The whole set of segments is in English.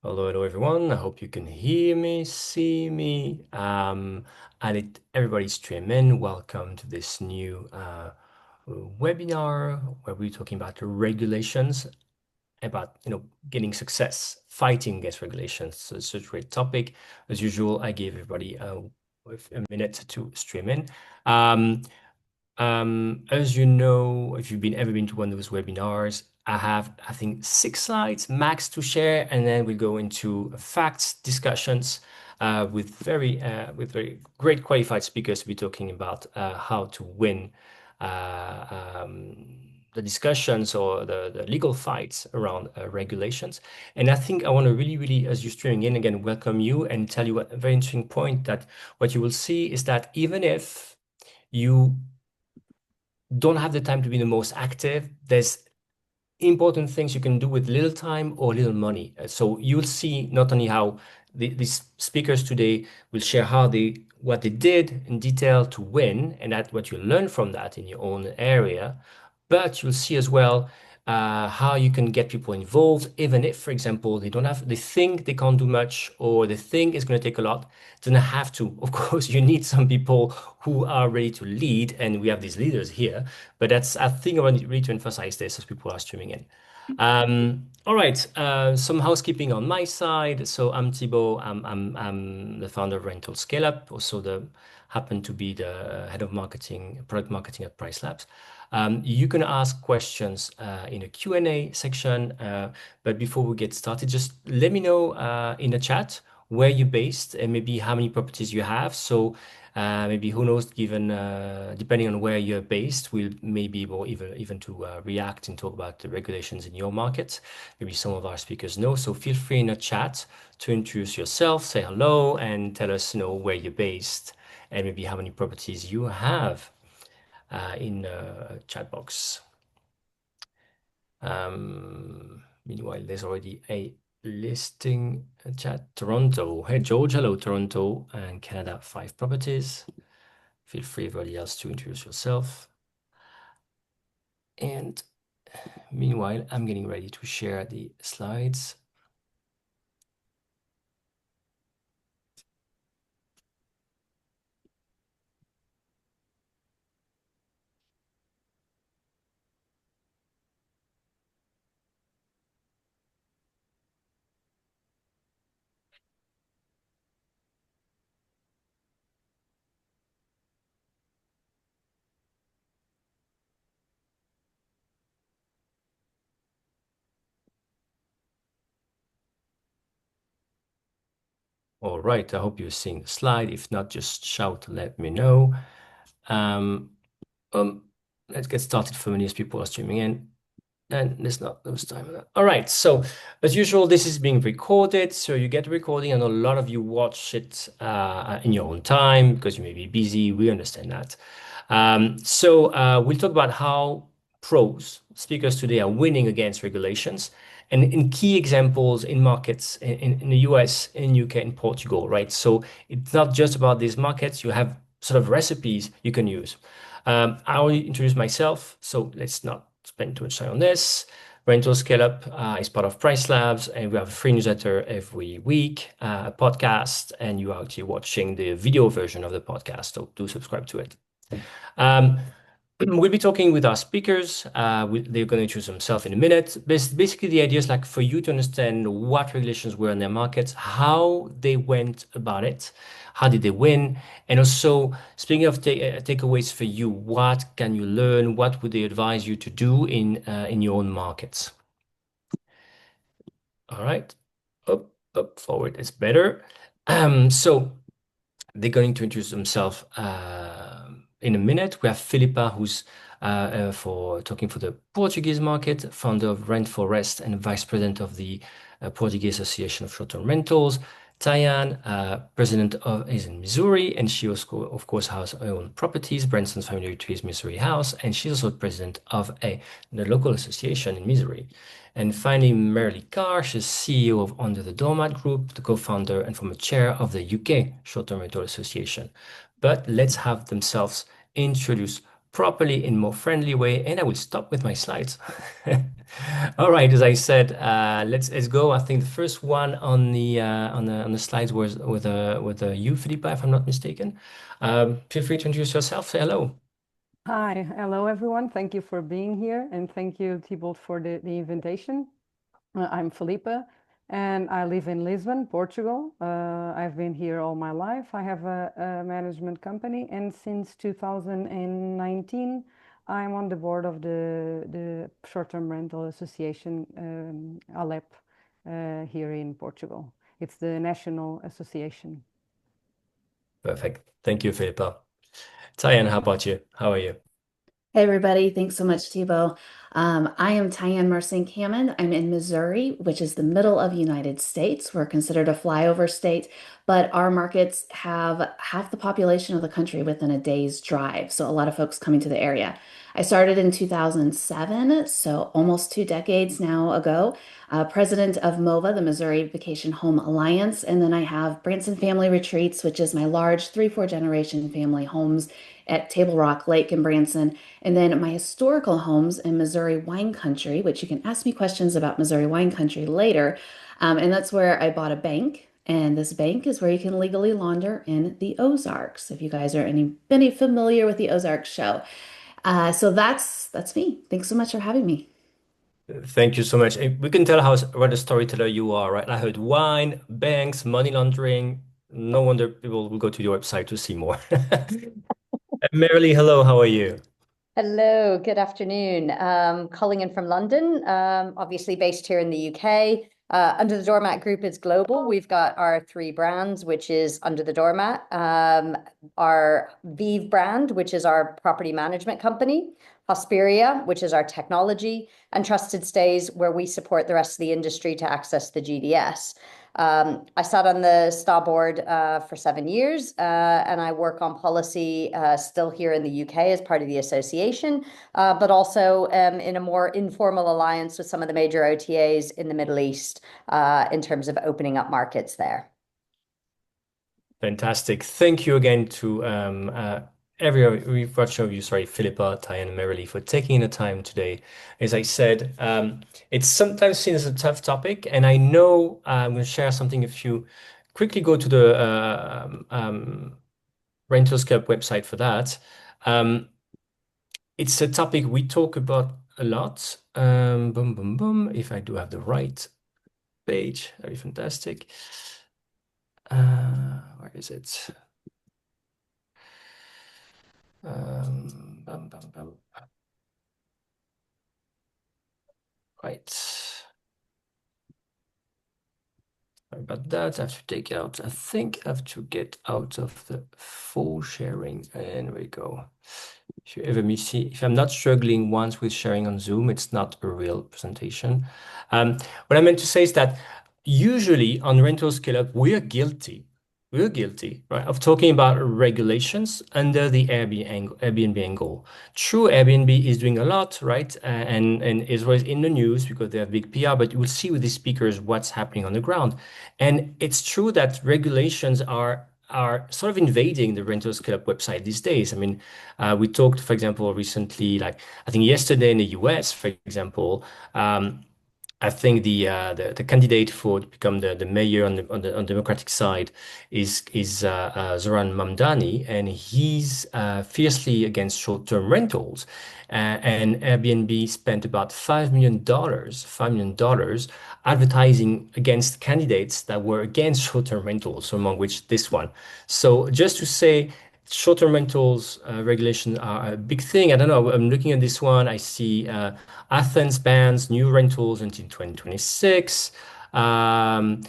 Hello, hello everyone. I hope you can hear me, see me. And everybody stream in. Welcome to this new webinar where we're talking about the regulations, about getting success, fighting against regulations. So it's such a great topic. As usual, I give everybody a minute to stream in. Um, as you know, if you've ever been to one of those webinars, I have, I think, 6 slides max to share, and then we go into facts discussions with very great qualified speakers to be talking about how to win uh, um, the discussions or the legal fights around regulations. And I think I want to really, really, as you're streaming in again, welcome you and tell you a very interesting point that what you will see is that even if you don't have the time to be the most active, there's important things you can do with little time or little money. So you'll see not only how these speakers today will share what they did in detail to win, and that what you learn from that in your own area, but you'll see as well how you can get people involved, even if, for example, they think they can't do much or they think it's going to take a lot. They don't have to. Of course, you need some people who are ready to lead, and we have these leaders here. But I think I want really to emphasize this as people are streaming in. All right, some housekeeping on my side. So I'm Thibault. I'm the founder of Rental Scale-Up, also happen to be the head of marketing, product marketing at PriceLabs. You can ask questions in a Q&A section, but before we get started, just let me know in the chat where you're based and maybe how many properties you have. So maybe who knows, given depending on where you're based, we'll may be able even to react and talk about the regulations in your market. Maybe some of our speakers know. So feel free in the chat to introduce yourself, say hello, and tell us where you're based and maybe how many properties you have in the chat box. Meanwhile, there's already a listing chat. Toronto. Hey, George. Hello, Toronto and Canada. 5 properties. Feel free, everybody else, to introduce yourself. And meanwhile, I'm getting ready to share the slides. All right, I hope you're seeing the slide. If not, just shout, let me know. Um, let's get started for many as people are streaming in. And let's not lose time on that. All right, so as usual, this is being recorded. So you get the recording, and a lot of you watch it in your own time because you may be busy. We understand that. We'll talk about how speakers today are winning against regulations and in key examples in markets in the US, in UK, in Portugal, right? So it's not just about these markets. You have sort of recipes you can use. I will introduce myself, so let's not spend too much time on this. Rental Scale-Up is part of PriceLabs, and we have a free newsletter every week, a podcast, and you are actually watching the video version of the podcast, so do subscribe to it. Um, we'll be talking with our speakers. They're going to introduce themselves in a minute. Basically, the idea is like for you to understand what regulations were in their markets, how they went about it, how did they win, and also speaking of takeaways for you, what can you learn? What would they advise you to do in your own markets? All right, up, forward is better. So they're going to introduce themselves in a minute. We have Filipa, who's for talking for the Portuguese market, founder of Rent for Rest and vice president of the Portuguese Association of Short-Term Rentals. Tyann, president is in Missouri, and she also, of course, has her own properties, Branson's Family Retreats Missouri House, and she's also president of the local association in Missouri. And finally, Merilee Karr, she's CEO of UnderTheDoormat Group, the co-founder and former chair of the UK Short-Term Rental Association. But let's have themselves introduce properly in more friendly way, and I will stop with my slides. All right, as I said, let's go. I think the first one on the slides was with you, Filipa, if I'm not mistaken. Feel free to introduce yourself. Say hello. Hi, hello everyone. Thank you for being here, and thank you, Thibault, for the invitation. I'm Filipa, and I live in Lisbon, Portugal. I've been here all my life. I have a management company, and since 2019, I'm on the board of the Short-Term Rental Association, ALEP, here in Portugal. It's the national association. Perfect. Thank you, Filipa. Tyann, how about you? How are you? Hey everybody, thanks so much, Thibault. I am Tyann Marcink Hammond. I'm in Missouri, which is the middle of the United States. We're considered a flyover state, but our markets have half the population of the country within a day's drive. So a lot of folks coming to the area. I started in 2007, so almost 2 decades now ago, president of MOVHA, the Missouri Vacation Home Alliance. And then I have Branson Family Retreats, which is my large 3-4 generation family homes at Table Rock Lake in Branson. And then my historical homes in Missouri wine country, which you can ask me questions about Missouri wine country later. And that's where I bought a bank. And this bank is where you can legally launder in the Ozarks, if you guys are any familiar with the Ozarks show. So that's me. Thanks so much for having me. Thank you so much. We can tell what a storyteller you are, right? I heard wine, banks, money laundering. No wonder people will go to your website to see more. Merilee, hello, how are you? Hello, good afternoon. Calling in from London, obviously based here in the UK. Under the Doormat Group is global. We've got our 3 brands, which is Under the Doormat, our Vive brand, which is our property management company, Hosperia, which is our technology, and Trusted Stays, where we support the rest of the industry to access the GDS. I sat on the STA board for 7 years, and I work on policy still here in the UK as part of the association, but also in a more informal alliance with some of the major OTAs in the Middle East in terms of opening up markets there. Fantastic. Thank you again to every bunch of you, sorry, Filipa, Tyann, and Merilee, for taking the time today. As I said, it's sometimes seen as a tough topic, and I know I'm going to share something if you quickly go to the Rentals Club website for that. It's a topic we talk about a lot. Boom, boom, boom. If I do have the right page, that'd be fantastic. Where is it? Bum, bum, bum. Right. Sorry about that. I have to take out, I think I have to get out of the full sharing. And we go. If you ever see, if I'm not struggling once with sharing on Zoom, it's not a real presentation. What I meant to say is that usually on Rental Scale-Up, we're guilty, right, of talking about regulations under the Airbnb angle. True, Airbnb is doing a lot, right, and is always in the news because they have big PR, but you will see with these speakers what's happening on the ground. And it's true that regulations are sort of invading the Rental Scale-Up website these days. I mean, we talked, for example, recently, like I think yesterday in the US, for example, I think the candidate for to become the mayor on the Democratic side is Zoran Mamdani, and he's fiercely against short-term rentals. And Airbnb spent about $5 million advertising against candidates that were against short-term rentals, among which this one. So just to say, short-term rentals regulations are a big thing. I don't know. I'm looking at this one. I see Athens bans new rentals until 2026. In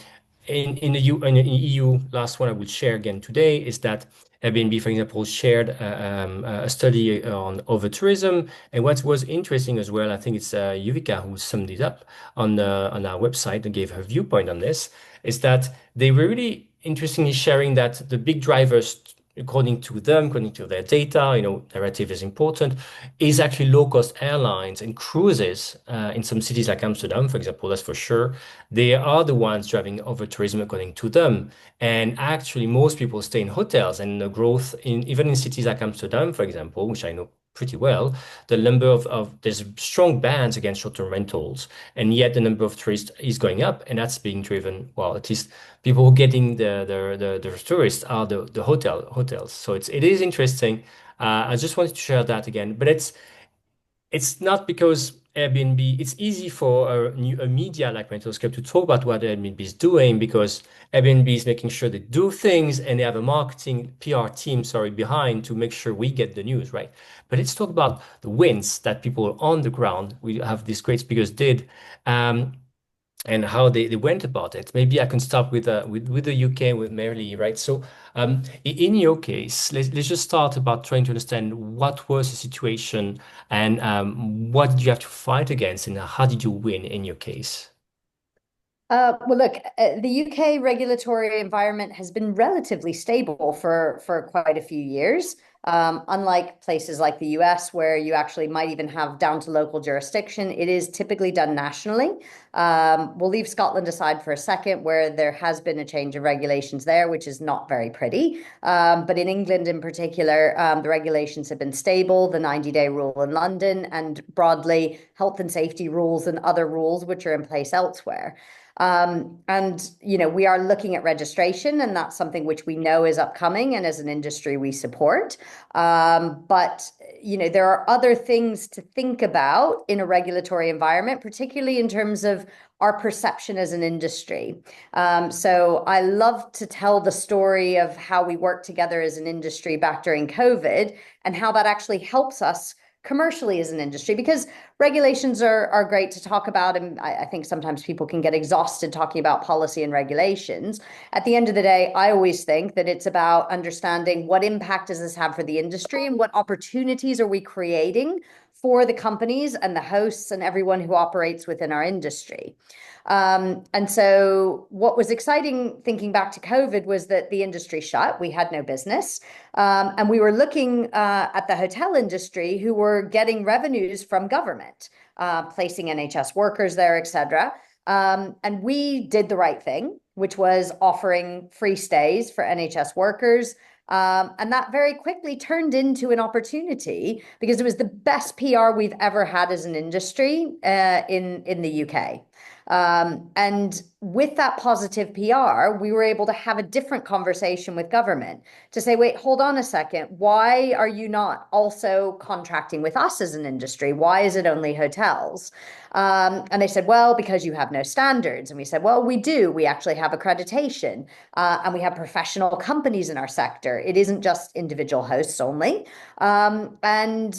the EU, last one I will share again today is that Airbnb, for example, shared a study on over-tourism. And what was interesting as well, I think it's Yuvika who summed it up on our website and gave her viewpoint on this, is that they were really interestingly sharing that the big drivers, according to them, according to their data, narrative is important, is actually low-cost airlines and cruises in some cities like Amsterdam, for example, that's for sure. They are the ones driving over tourism according to them. And actually, most people stay in hotels, and the growth even in cities like Amsterdam, for example, which I know pretty well, the number of there's strong bans against short-term rentals, and yet the number of tourists is going up, and that's being driven, well, at least people who are getting the tourists are the hotels. So it is interesting. I just wanted to share that again, but it's not because Airbnb, it's easy for a media like Rentals Club to talk about what Airbnb is doing because Airbnb is making sure they do things and they have a marketing PR team, sorry, behind to make sure we get the news, right? But let's talk about the wins that people on the ground, we have these great speakers did. And how they went about it. Maybe I can start with the UK with Merilee, right? So in your case, let's just start about trying to understand what was the situation and what did you have to fight against and how did you win in your case? Well, look, the UK regulatory environment has been relatively stable for quite a few years. Unlike places like the US, where you actually might even have down to local jurisdiction, it is typically done nationally. We'll leave Scotland aside for a second, where there has been a change of regulations there, which is not very pretty. But in England in particular, the regulations have been stable, the 90-day rule in London, and broadly health and safety rules and other rules which are in place elsewhere. And, we are looking at registration, and that's something which we know is upcoming, and as an industry we support. But, there are other things to think about in a regulatory environment, particularly in terms of our perception as an industry. So I love to tell the story of how we work together as an industry back during COVID and how that actually helps us commercially as an industry, because regulations are great to talk about, and I think sometimes people can get exhausted talking about policy and regulations. At the end of the day, I always think that it's about understanding what impact does this have for the industry and what opportunities are we creating for the companies and the hosts and everyone who operates within our industry. And so what was exciting thinking back to COVID was that the industry shut. We had no business. And we were looking at the hotel industry, who were getting revenues from government, placing NHS workers there, et cetera. And we did the right thing, which was offering free stays for NHS workers. And that very quickly turned into an opportunity because it was the best PR we've ever had as an industry in the UK. And with that positive PR, we were able to have a different conversation with government to say, wait, hold on a second. Why are you not also contracting with us as an industry? Why is it only hotels? And they said, well, because you have no standards. And we said, well, we do. We actually have accreditation, and we have professional companies in our sector. It isn't just individual hosts only. And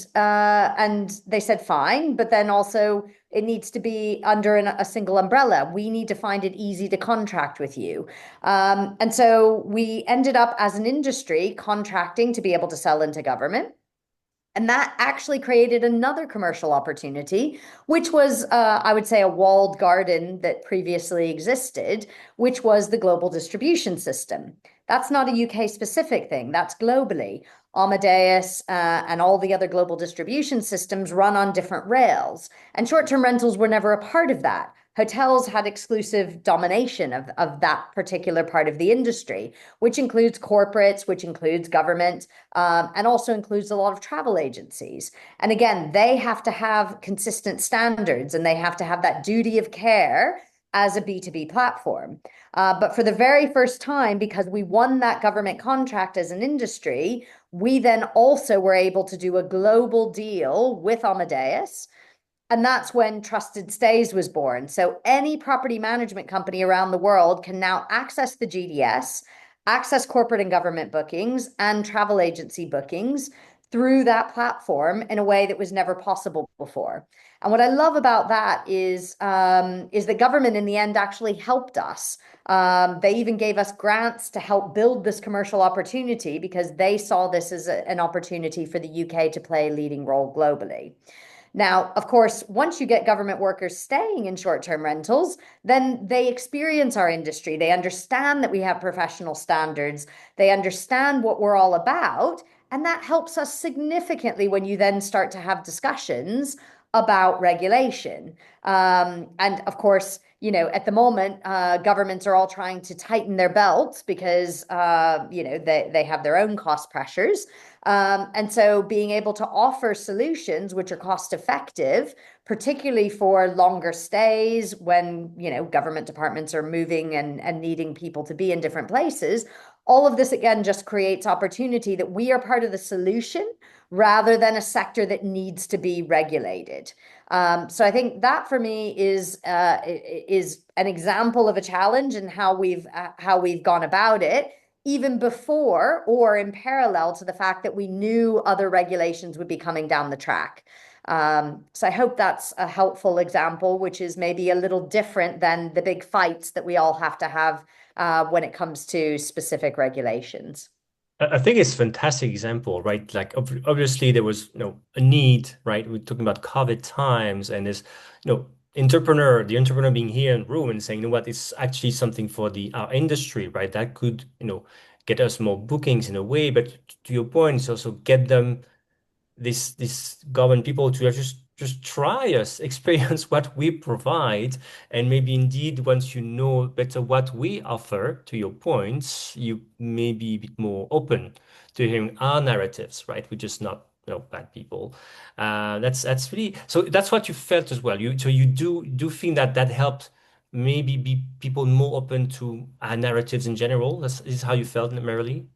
they said, fine, but then also it needs to be under a single umbrella. We need to find it easy to contract with you. And so we ended up as an industry contracting to be able to sell into government. And that actually created another commercial opportunity, which was, I would say, a walled garden that previously existed, which was the global distribution system. That's not a UK specific thing, that's globally. Amadeus and all the other global distribution systems run on different rails, and short-term rentals were never a part of that. Hotels had exclusive domination of that particular part of the industry, which includes corporates, which includes government, and also includes a lot of travel agencies. And again, they have to have consistent standards, and they have to have that duty of care as a B2B platform. But for the very first time, because we won that government contract as an industry, we then also were able to do a global deal with Amadeus. And that's when Trusted Stays was born. So any property management company around the world can now access the GDS, access corporate and government bookings and travel agency bookings through that platform in a way that was never possible before. And what I love about that is the government in the end actually helped us. They even gave us grants to help build this commercial opportunity because they saw this as an opportunity for the UK to play a leading role globally. Now, of course, once you get government workers staying in short-term rentals, then they experience our industry. They understand that we have professional standards. They understand what we're all about. And that helps us significantly when you then start to have discussions about regulation. And of course, at the moment, governments are all trying to tighten their belts because, they have their own cost pressures. And so being able to offer solutions which are cost effective, particularly for longer stays when, government departments are moving and needing people to be in different places. All of this, again, just creates opportunity that we are part of the solution rather than a sector that needs to be regulated. So I think that for me is an example of a challenge and how we've gone about it, even before or in parallel to the fact that we knew other regulations would be coming down the track. So I hope that's a helpful example, which is maybe a little different than the big fights that we all have to have when it comes to specific regulations. I think it's a fantastic example, right? Like obviously there was, a need, right? We're talking about COVID times, and there's, the entrepreneur being here in the room and saying, what, it's actually something for our industry, right? That could, get us more bookings in a way, but to your point, it's also get them this government people to just try us, experience what we provide, and maybe indeed once you know better what we offer, to your points, you may be a bit more open to hearing our narratives, right? We're just not bad people. That's really so. That's what you felt as well. You do think that helped maybe be people more open to our narratives in general. This is how you felt, Merilee?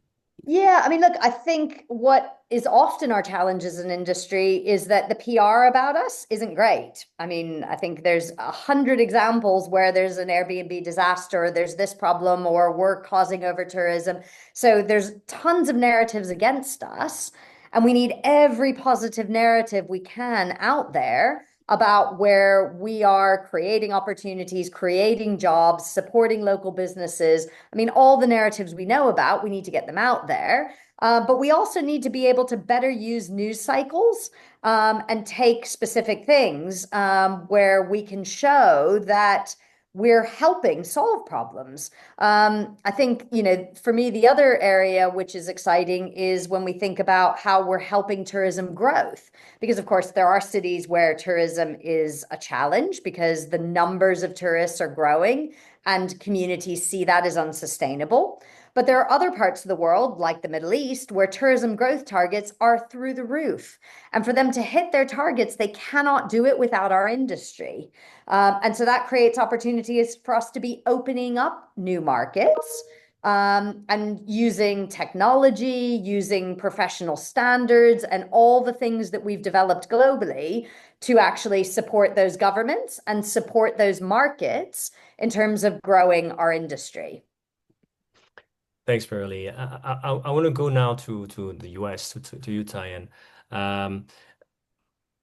Yeah, I mean, look, I think what is often our challenge as an industry is that the PR about us isn't great. I mean, I think there's 100 examples where there's an Airbnb disaster, there's this problem, or we're causing over tourism. So there's tons of narratives against us, and we need every positive narrative we can out there about where we are creating opportunities, creating jobs, supporting local businesses. I mean, all the narratives we know about, we need to get them out there. But we also need to be able to better use news cycles and take specific things where we can show that we're helping solve problems. I think, for me, the other area which is exciting is when we think about how we're helping tourism growth. Because, of course, there are cities where tourism is a challenge because the numbers of tourists are growing and communities see that as unsustainable. But there are other parts of the world, like the Middle East, where tourism growth targets are through the roof. And for them to hit their targets, they cannot do it without our industry. And so that creates opportunities for us to be opening up new markets and using technology, using professional standards, and all the things that we've developed globally to actually support those governments and support those markets in terms of growing our industry. Thanks, Merilee. I want to go now to the US, to you, Tyann.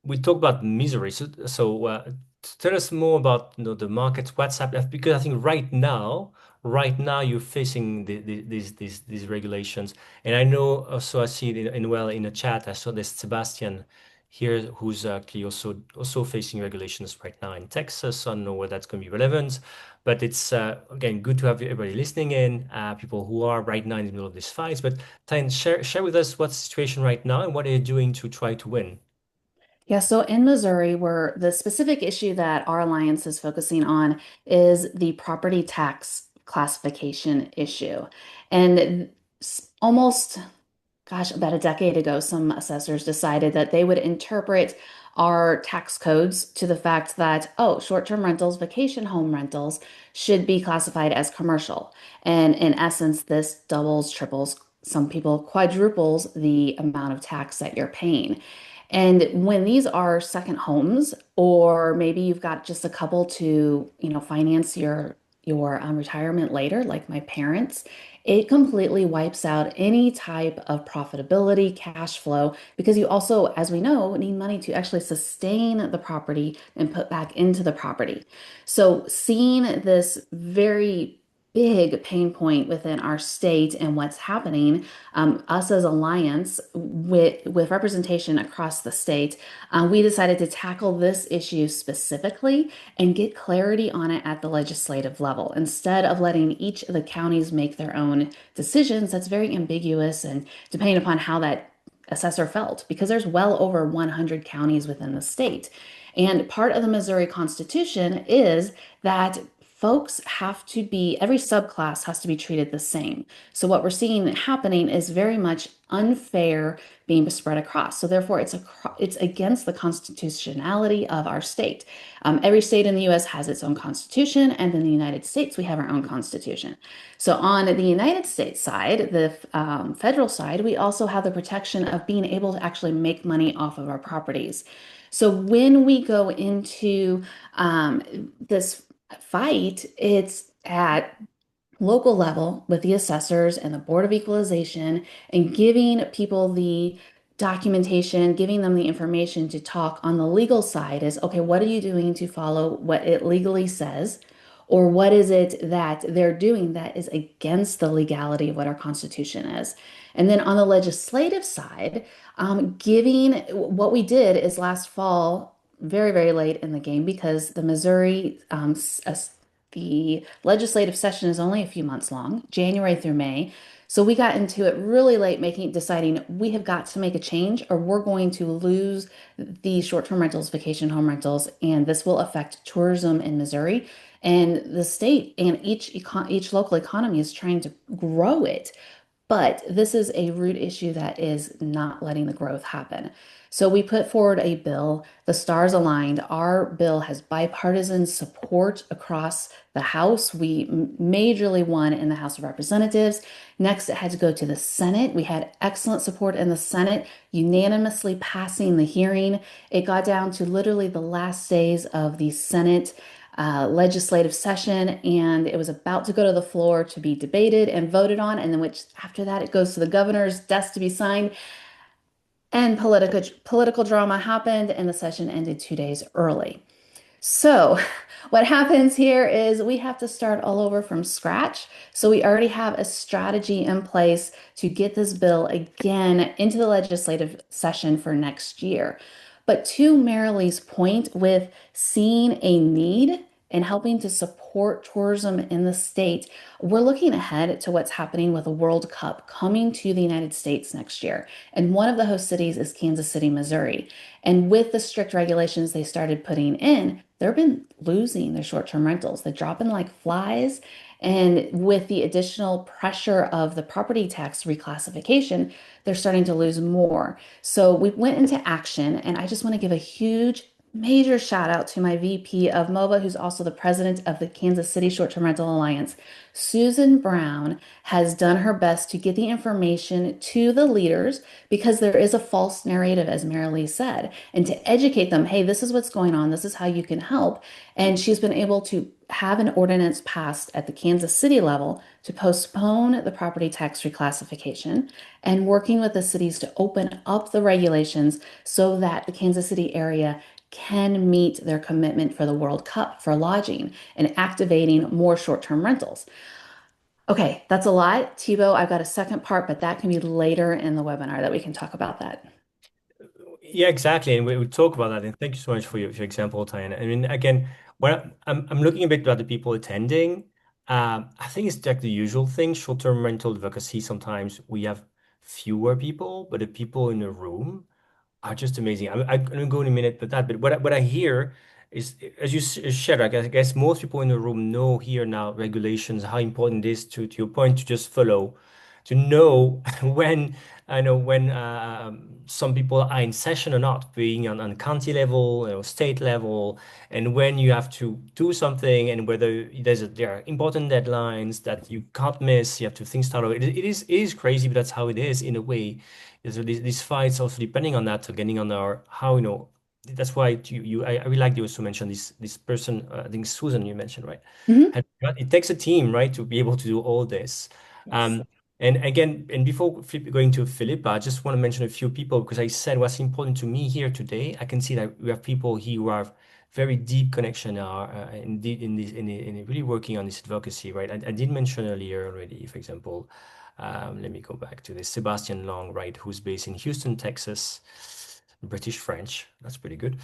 We talk about misery. So tell us more about the market, what's happening, because I think right now you're facing these regulations, and I know also I see it in the chat. I saw this Sebastian here who's actually also facing regulations right now in Texas. So I don't know whether that's going to be relevant, but it's again good to have everybody listening in, people who are right now in the middle of these fights. But Tyann, share with us what's the situation right now and what are you doing to try to win? Yeah, so in Missouri, where the specific issue that our alliance is focusing on is the property tax classification issue. And almost, gosh, about a decade ago, some assessors decided that they would interpret our tax codes to the fact that, oh, short-term rentals, vacation home rentals should be classified as commercial. And in essence, this doubles, triples, some people quadruples the amount of tax that you're paying. And when these are second homes, or maybe you've got just a couple to, finance your retirement later, like my parents, it completely wipes out any type of profitability, cash flow, because you also, as we know, need money to actually sustain the property and put back into the property. So seeing this very big pain point within our state and what's happening, us as Alliance with representation across the state, we decided to tackle this issue specifically and get clarity on it at the legislative level instead of letting each of the counties make their own decisions. That's very ambiguous and depending upon how that assessor felt, because there's well over 100 counties within the state. And part of the Missouri Constitution is that folks have to be, every subclass has to be treated the same. So what we're seeing happening is very much unfair being spread across. So therefore, it's against the constitutionality of our state. Every state in the U.S. has its own constitution, and in the United States, we have our own constitution. So on the United States side, the federal side, we also have the protection of being able to actually make money off of our properties. So when we go into this fight, it's at local level with the assessors and the Board of Equalization and giving people the documentation, giving them the information to talk on the legal side is, okay, what are you doing to follow what it legally says? Or what is it that they're doing that is against the legality of what our Constitution is? And then on the legislative side, giving what we did is last fall, very, very late in the game because the Missouri the legislative session is only a few months long, January through May. So we got into it really late, deciding we have got to make a change or we're going to lose the short-term rentals, vacation home rentals, and this will affect tourism in Missouri. And the state and each local economy is trying to grow it. But this is a root issue that is not letting the growth happen. So we put forward a bill, the stars aligned. Our bill has bipartisan support across the House. We majorly won in the House of Representatives. Next, it had to go to the Senate. We had excellent support in the Senate, unanimously passing the hearing. It got down to literally the last days of the Senate legislative session, and it was about to go to the floor to be debated and voted on, and then which after that it goes to the governor's desk to be signed. And political drama happened, and the session ended 2 days early. So what happens here is we have to start all over from scratch. So we already have a strategy in place to get this bill again into the legislative session for next year. But to Merilee's point with seeing a need and helping to support tourism in the state, we're looking ahead to what's happening with the World Cup coming to the United States next year. And one of the host cities is Kansas City, Missouri. And with the strict regulations they started putting in, they've been losing their short-term rentals. They're dropping like flies. And with the additional pressure of the property tax reclassification, they're starting to lose more. So we went into action, and I just want to give a huge major shout out to my VP of MOVHA, who's also the president of the Kansas City Short-Term Rental Alliance. Susan Brown has done her best to get the information to the leaders because there is a false narrative, as Merilee said, and to educate them, hey, this is what's going on, this is how you can help. And she's been able to have an ordinance passed at the Kansas City level to postpone the property tax reclassification and working with the cities to open up the regulations so that the Kansas City area can meet their commitment for the World Cup for lodging and activating more short-term rentals. Okay, that's a lot. Thibault, I've got a second part, but that can be later in the webinar that we can talk about that. Yeah, exactly. And we talk about that. And thank you so much for your example, Tyann. I mean, again, when I'm looking a bit about the people attending, I think it's like the usual thing, short-term rental advocacy. Sometimes we have fewer people, but the people in the room are just amazing. I'm going to go in a minute with that, but what I hear is, as you shared, I guess most people in the room know here now regulations, how important it is to your point, to just follow, to know when I know when some people are in session or not, being on county level, state level, and when you have to do something, and whether there are important deadlines that you can't miss. You have to think start over. It is crazy, but that's how it is in a way. So these fights also depending on that, so getting on our how that's why I really like you also mentioned this person, I think Susan you mentioned, right? Mhm. It takes a team, right, to be able to do all this. Yes. And again, and before going to Filipa, I just want to mention a few people because I said what's important to me here today. I can see that we have people here who have very deep connection are in really working on this advocacy, right? I did mention earlier already, for example, let me go back to this. Sebastian Long, right, who's based in Houston, Texas, British French. That's pretty good.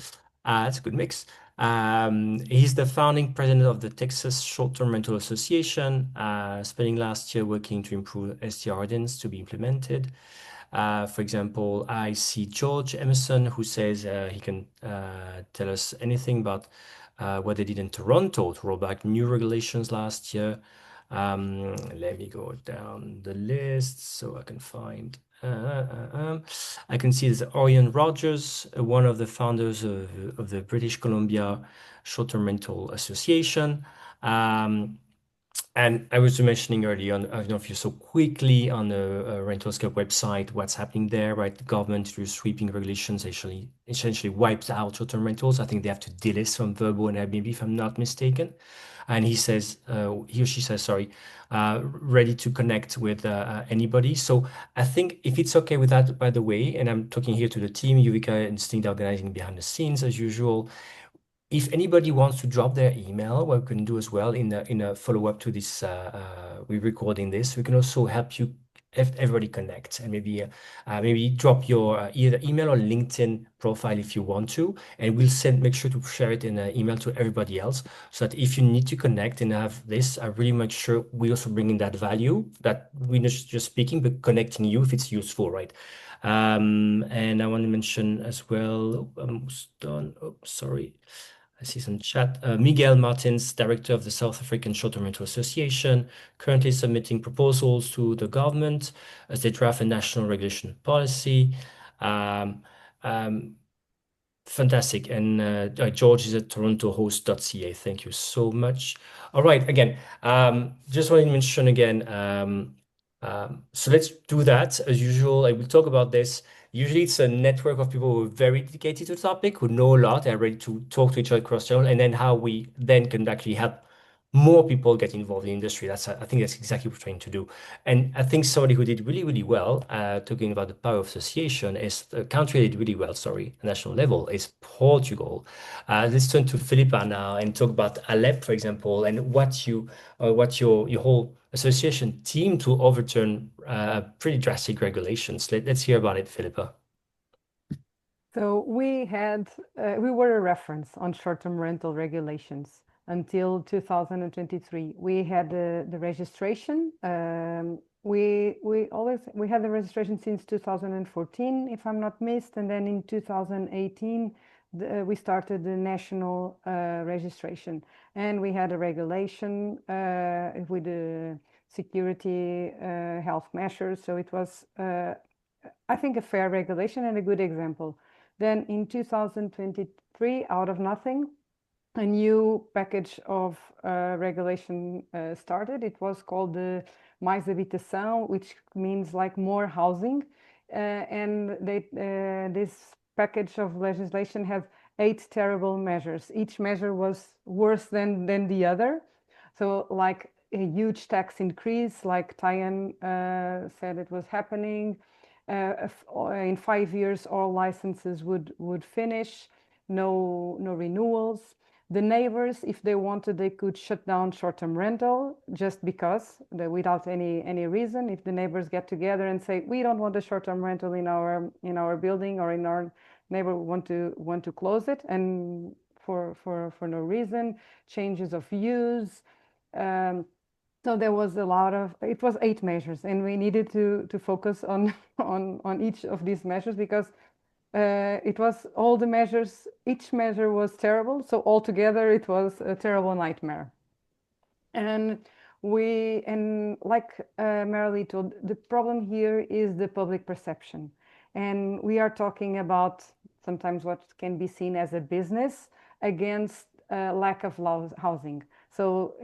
That's a good mix. He's the founding president of the Texas Short-Term Rental Association, spending last year working to improve STR ordinance to be implemented. For example, I see George Emerson, who says he can tell us anything about what they did in Toronto to roll back new regulations last year. Let me go down the list so I can find. I can see there's Orion Rogers, one of the founders of the British Columbia Short-Term Rental Association. And I was mentioning earlier on, I don't know if you saw quickly on the Rental-Scope website what's happening there, right? The government through sweeping regulations essentially wipes out short-term rentals. I think they have to delist from Vrbo and Airbnb, if I'm not mistaken. And he or she says, sorry, ready to connect with anybody. So I think if it's okay with that, by the way, and I'm talking here to the team, Yuvika and Sting organizing behind the scenes as usual. If anybody wants to drop their email, what we can do as well in a follow-up to this, we're recording this. We can also help you everybody connect and maybe drop your either email or LinkedIn profile if you want to, and we'll make sure to share it in an email to everybody else so that if you need to connect and have this, I really make sure we also bring in that value that we're not just speaking, but connecting you if it's useful, right? And I want to mention as well, almost done. Oh, sorry. I see some chat. Miguel Martins, director of the South African Short-Term Rental Association, currently submitting proposals to the government as they draft a national regulation policy. Fantastic. And George is at torontohost.ca. Thank you so much. All right. Again, just want to mention again. So let's do that as usual. I will talk about this. Usually it's a network of people who are very dedicated to the topic, who know a lot, and are ready to talk to each other across channel, and then how we then can actually help more people get involved in the industry. I think that's exactly what we're trying to do. And I think somebody who did really, really well, talking about the power of association, is the country that did really well, sorry, national level, is Portugal. Let's turn to Filipa now and talk about ALEP, for example, and what your whole association team to overturn pretty drastic regulations. Let's hear about it, Filipa. So we were a reference on short-term rental regulations until 2023. We had the registration. We had the registration since 2014, if I'm not missed, and then in 2018 we started the national registration, and we had a regulation with the security health measures. So it was, I think, a fair regulation and a good example. Then in 2023, out of nothing, a new package of regulation started. It was called the Mais Habitação, which means like more housing. And this package of legislation has 8 terrible measures. Each measure was worse than the other. So like a huge tax increase, like Tyann said it was happening. In 5 years, all licenses would finish, no renewals. The neighbors, if they wanted, they could shut down short-term rental just because, without any reason. If the neighbors get together and say, we don't want a short-term rental in our building or in our neighbor, want to close it, and for no reason, changes of use. So there was a lot of, it was 8 measures, and we needed to focus on each of these measures because it was all the measures, each measure was terrible. So altogether it was a terrible nightmare. And like Merilee told, the problem here is the public perception. And we are talking about sometimes what can be seen as a business against lack of housing. So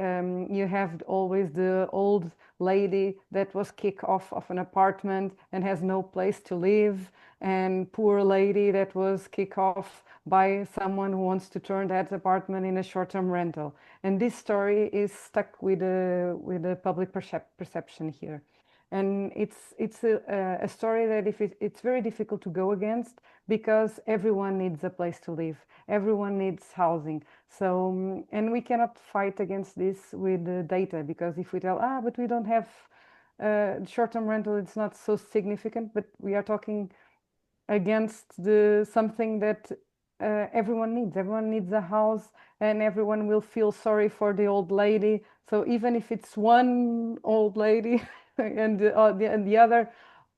you have always the old lady that was kicked off of an apartment and has no place to live, and poor lady that was kicked off by someone who wants to turn that apartment in a short-term rental. And this story is stuck with the public perception here. And it's a story that it's very difficult to go against because everyone needs a place to live. Everyone needs housing. So, and we cannot fight against this with the data, because if we tell, but we don't have short-term rental, it's not so significant, but we are talking against something that everyone needs. Everyone needs a house, and everyone will feel sorry for the old lady. So even if it's one old lady and the other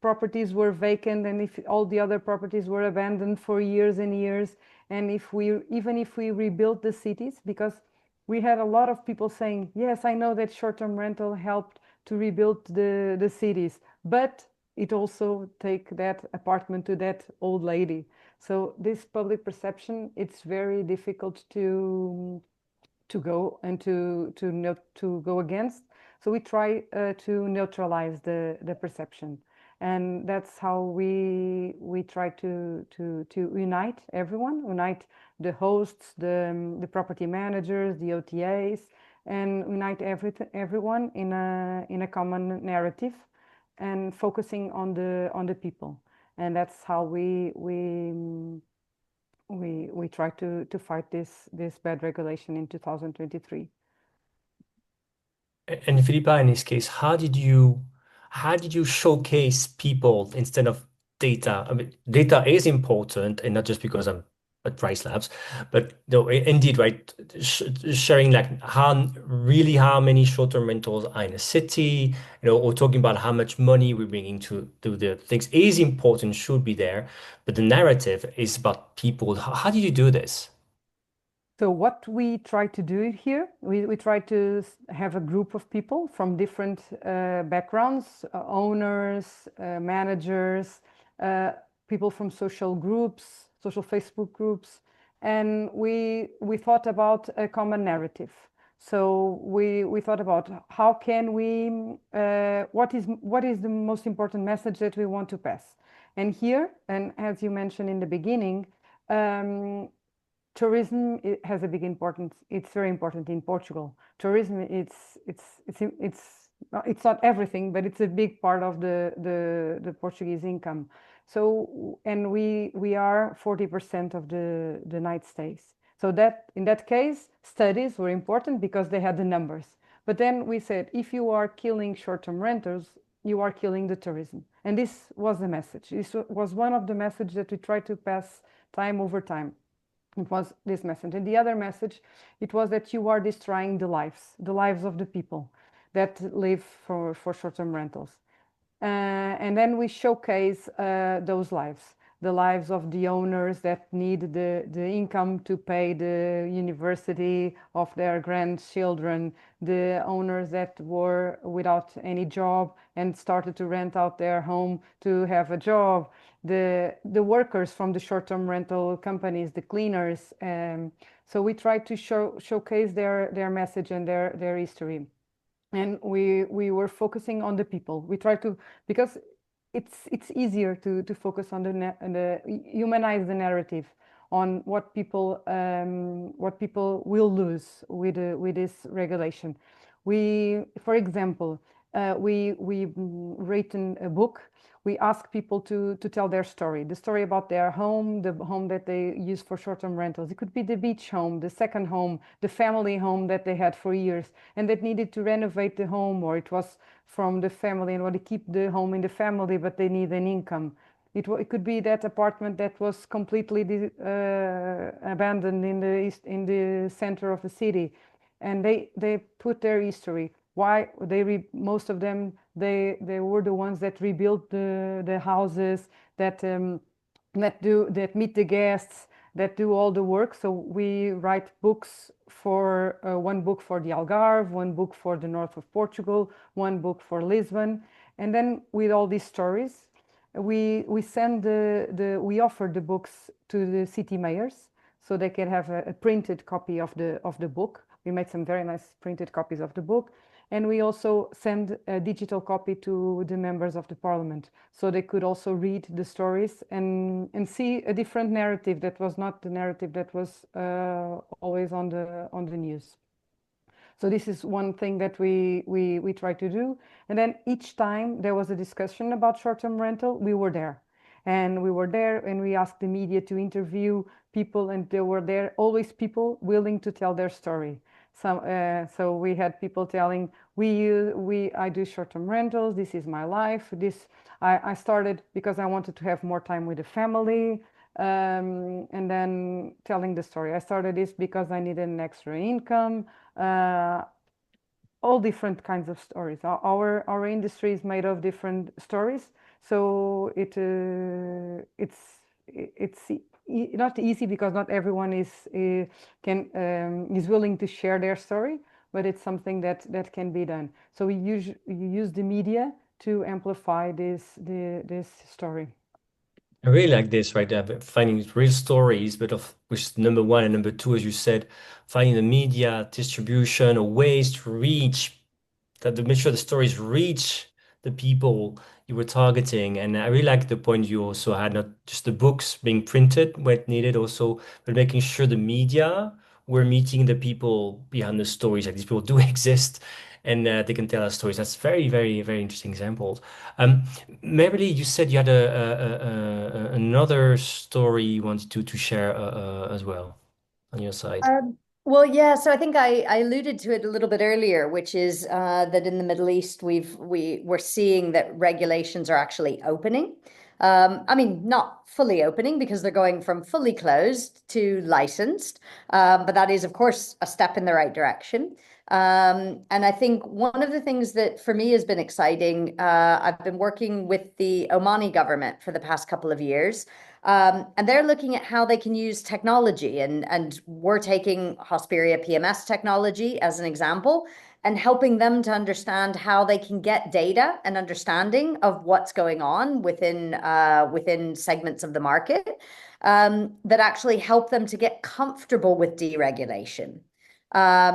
properties were vacant and if all the other properties were abandoned for years and years, and even if we rebuilt the cities, because we had a lot of people saying, yes, I know that short-term rental helped to rebuild the cities, but it also take that apartment to that old lady. So this public perception, it's very difficult to go and to go against. So we try to neutralize the perception, and that's how we try to unite everyone, unite the hosts, the property managers, the OTAs, and unite everyone in a common narrative, and focusing on the people. And that's how we try to fight this bad regulation in 2023. And Filipa, in this case, how did you showcase people instead of data? I mean, data is important, and not just because I'm at PriceLabs, but no, indeed, right? Sharing like how many short-term rentals are in a city, or talking about how much money we're bringing to the things is important, should be there, but the narrative is about people. How did you do this? So what we try to do here, we try to have a group of people from different backgrounds, owners, managers, people from social groups, social Facebook groups, and we thought about a common narrative. So we thought about how can we, what is the most important message that we want to pass. And here, and as you mentioned in the beginning, tourism, it has a big importance. It's very important in Portugal. Tourism, it's not everything, but it's a big part of the Portuguese income. So, and we are 40% of the night stays. So that in that case, studies were important because they had the numbers. But then we said, if you are killing short-term renters, you are killing the tourism. And this was the message. This was one of the messages that we tried to pass time over time. It was this message. And the other message, it was that you are destroying the lives of the people that live for short-term rentals. And then we showcase those lives, the lives of the owners that need the income to pay the university of their grandchildren, the owners that were without any job and started to rent out their home to have a job, the workers from the short-term rental companies, the cleaners. So we try to showcase their message and their history. And we were focusing on the people. We try to, because it's easier to focus on the humanize the narrative on what people will lose with this regulation. For example, we written a book. We ask people to tell their story, the story about their home, the home that they use for short-term rentals. It could be the beach home, the second home, the family home that they had for years and that needed to renovate the home, or it was from the family and want to keep the home in the family, but they need an income. It could be that apartment that was completely abandoned in the center of the city, and they put their history. Why most of them they were the ones that rebuilt the houses, that meet the guests, that do all the work. So we write books for one book for the Algarve, one book for the north of Portugal, one book for Lisbon, and then with all these stories, we offer the books to the city mayors so they can have a printed copy of the book. We made some very nice printed copies of the book. And we also send a digital copy to the members of the parliament, so they could also read the stories and see a different narrative that was not the narrative that was always on the news. So this is one thing that we try to do. And then each time there was a discussion about short-term rental, we were there. And we asked the media to interview people, and there were there always people willing to tell their story. So we had people telling, I do short-term rentals, this is my life. I started because I wanted to have more time with the family, and then telling the story. I started this because I needed an extra income, all different kinds of stories. Our industry is made of different stories. So it's not easy because not everyone is willing to share their story, but it's something that can be done. So you use the media to amplify this story. I really like this, right? Finding real stories, but of which is number one and number two, as you said, finding the media distribution or ways to reach that to make sure the stories reach the people you were targeting. And I really like the point you also had, not just the books being printed when needed, also, but making sure the media were meeting the people behind the stories. Like these people do exist and they can tell us stories. That's very, very, very interesting examples. Um, Merilee, you said you had another story you wanted to share as well on your side. Well, yeah, so I think I alluded to it a little bit earlier, which is that in the Middle East we're seeing that regulations are actually opening. I mean, not fully opening because they're going from fully closed to licensed, but that is, of course, a step in the right direction. And I think one of the things that for me has been exciting, I've been working with the Omani government for the past couple of years. And they're looking at how they can use technology. And we're taking Hosperia PMS technology as an example and helping them to understand how they can get data and understanding of what's going on within segments of the market that actually help them to get comfortable with deregulation.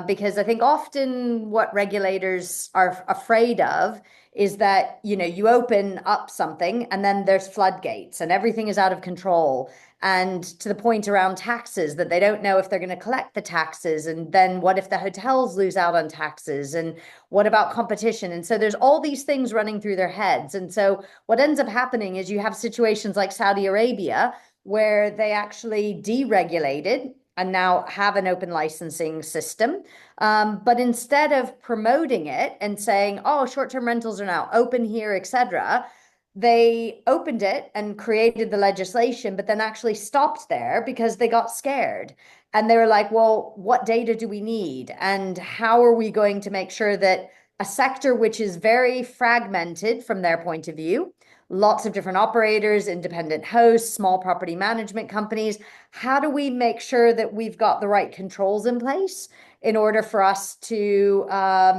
Because I think often what regulators are afraid of is that, you open up something and then there's floodgates and everything is out of control. And to the point around taxes, that they don't know if they're going to collect the taxes. And then what if the hotels lose out on taxes? And what about competition? And so there's all these things running through their heads. And so what ends up happening is you have situations like Saudi Arabia, where they actually deregulated and now have an open licensing system. But instead of promoting it and saying, oh, short-term rentals are now open here, etc., they opened it and created the legislation, but then actually stopped there because they got scared. And they were like, well, what data do we need? And how are we going to make sure that a sector which is very fragmented from their point of view, lots of different operators, independent hosts, small property management companies, how do we make sure that we've got the right controls in place in order for us to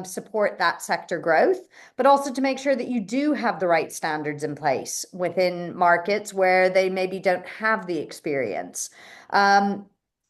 support that sector growth, but also to make sure that you do have the right standards in place within markets where they maybe don't have the experience.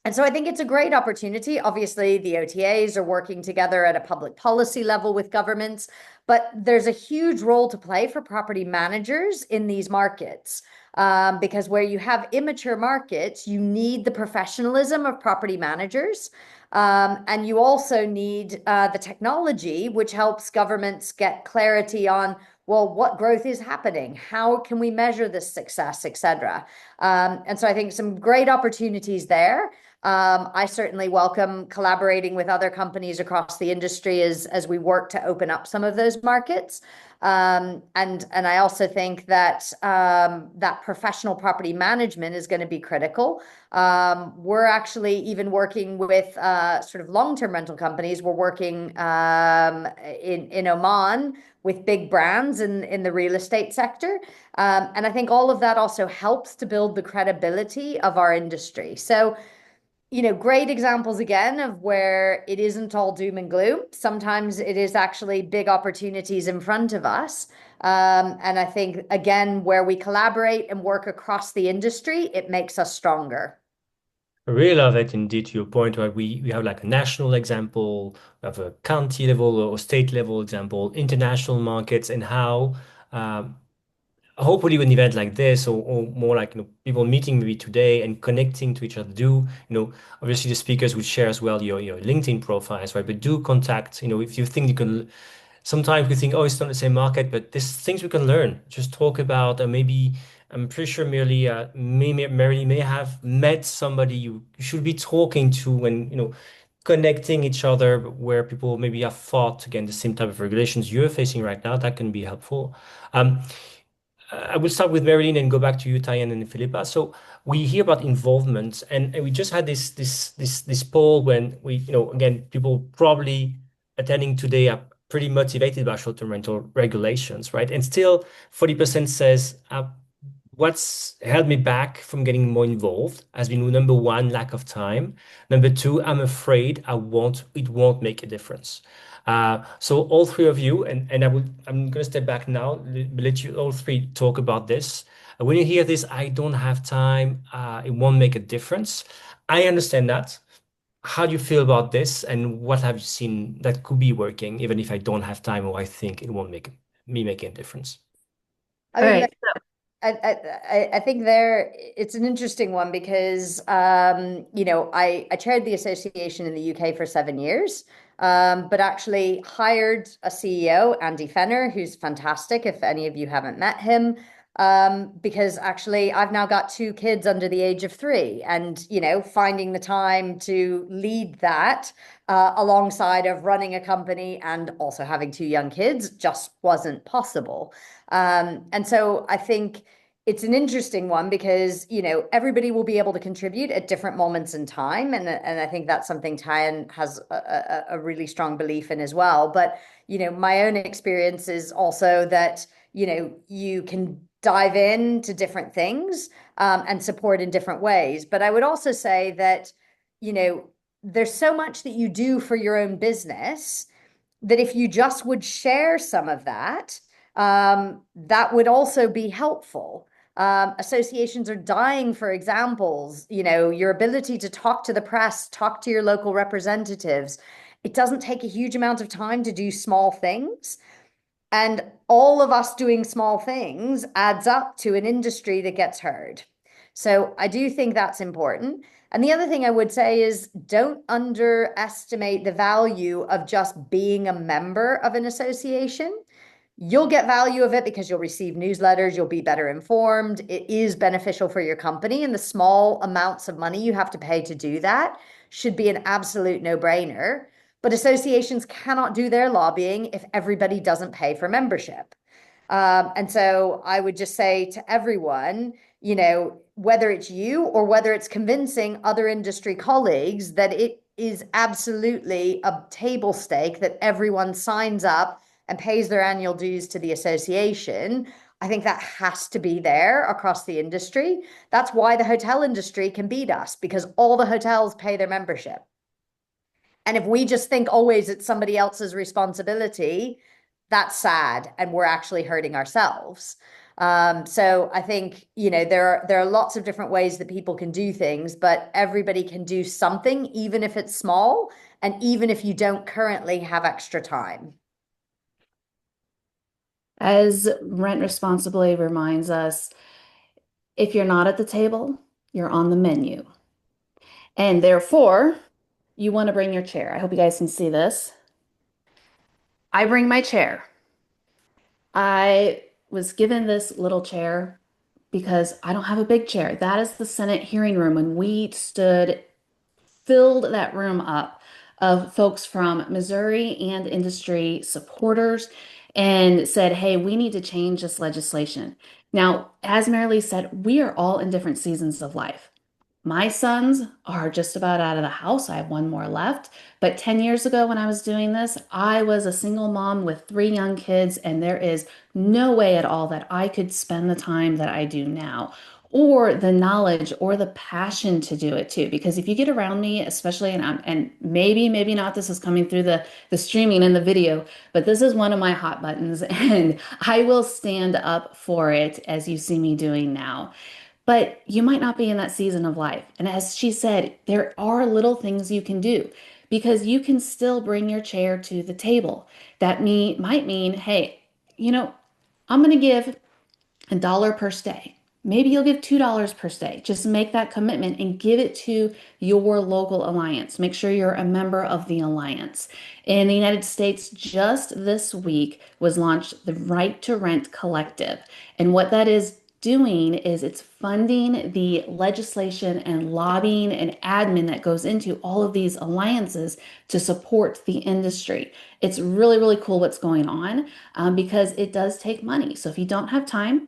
And so I think it's a great opportunity. Obviously, the OTAs are working together at a public policy level with governments, but there's a huge role to play for property managers in these markets. Because where you have immature markets, you need the professionalism of property managers. And you also need the technology, which helps governments get clarity on, well, what growth is happening? How can we measure this success, et cetera? And so I think some great opportunities there. I certainly welcome collaborating with other companies across the industry as we work to open up some of those markets. And I also think that that professional property management is going to be critical. We're actually even working with sort of long-term rental companies. We're working in Oman with big brands in the real estate sector. And I think all of that also helps to build the credibility of our industry. So, great examples again of where it isn't all doom and gloom. Sometimes it is actually big opportunities in front of us. And I think, again, where we collaborate and work across the industry, it makes us stronger. I really love it indeed to your point, right? We have like a national example, we have a county level or state level example, international markets, and how hopefully with an event like this or more like people meeting maybe today and connecting to each other do obviously the speakers would share as well your LinkedIn profiles, right? But do contact, if you think you can. Sometimes we think, oh, it's not the same market, but there's things we can learn. Just talk about, maybe I'm pretty sure Merilee may have met somebody you should be talking to and, connecting each other where people maybe have fought against the same type of regulations you're facing right now. That can be helpful. Um, I will start with Merilee and go back to you, Tyann and Filipa. So we hear about involvement, and we just had this poll when we, again, people probably attending today pretty motivated by short-term rental regulations, right? And still 40% says, what's held me back from getting more involved has been number one, lack of time. Number two, I'm afraid it won't make a difference. So all three of you, and I'm going to step back now, let you all three talk about this. When you hear this, I don't have time, it won't make a difference. I understand that. How do you feel about this, and what have you seen that could be working, even if I don't have time or I think it won't make a difference? I All mean, right. I think it's an interesting one because I chaired the association in the UK for 7 years, but actually hired a CEO, Andy Fenner, who's fantastic if any of you haven't met him. Because actually I've now got 2 kids under the age of 3, and finding the time to lead that alongside of running a company and also having 2 young kids just wasn't possible. And so I think it's an interesting one because everybody will be able to contribute at different moments in time, and I think that's something Tyann has a really strong belief in as well. But my own experience is also that you can dive into different things and support in different ways. But I would also say that there's so much that you do for your own business that if you just would share some of that, that would also be helpful. Associations are dying for examples. Your ability to talk to the press, talk to your local representatives. It doesn't take a huge amount of time to do small things. And all of us doing small things adds up to an industry that gets heard. So I do think that's important. And the other thing I would say is don't underestimate the value of just being a member of an association. You'll get value of it because you'll receive newsletters, you'll be better informed. It is beneficial for your company, and the small amounts of money you have to pay to do that should be an absolute no-brainer. But associations cannot do their lobbying if everybody doesn't pay for membership. And so I would just say to everyone, whether it's you or whether it's convincing other industry colleagues that it is absolutely a table stake that everyone signs up and pays their annual dues to the association. I think that has to be there across the industry. That's why the hotel industry can beat us, because all the hotels pay their membership. And if we just think always it's somebody else's responsibility, that's sad, and we're actually hurting ourselves. So I think, there are lots of different ways that people can do things, but everybody can do something, even if it's small, and even if you don't currently have extra time. As Rent Responsibly reminds us, if you're not at the table, you're on the menu. And therefore, you want to bring your chair. I hope you guys can see this. I bring my chair. I was given this little chair because I don't have a big chair. That is the Senate hearing room. When we filled that room up of folks from Missouri and industry supporters and said, hey, we need to change this legislation. Now, as Merilee said, we are all in different seasons of life. My sons are just about out of the house. I have one more left. But 10 years ago, when I was doing this, I was a single mom with 3 young kids, and there is no way at all that I could spend the time that I do now, or the knowledge or the passion to do it too. Because if you get around me, especially, and maybe not, this is coming through the streaming and the video, but this is one of my hot buttons, and I will stand up for it as you see me doing now. But you might not be in that season of life. And as she said, there are little things you can do because you can still bring your chair to the table. That might mean, hey, I'm going to give $1 per stay. Maybe you'll give $2 per stay. Just make that commitment and give it to your local alliance. Make sure you're a member of the alliance. In the United States, just this week was launched the Right to Rent Collective. And what that is doing is it's funding the legislation and lobbying and admin that goes into all of these alliances to support the industry. It's really, really cool what's going on because it does take money. So if you don't have time,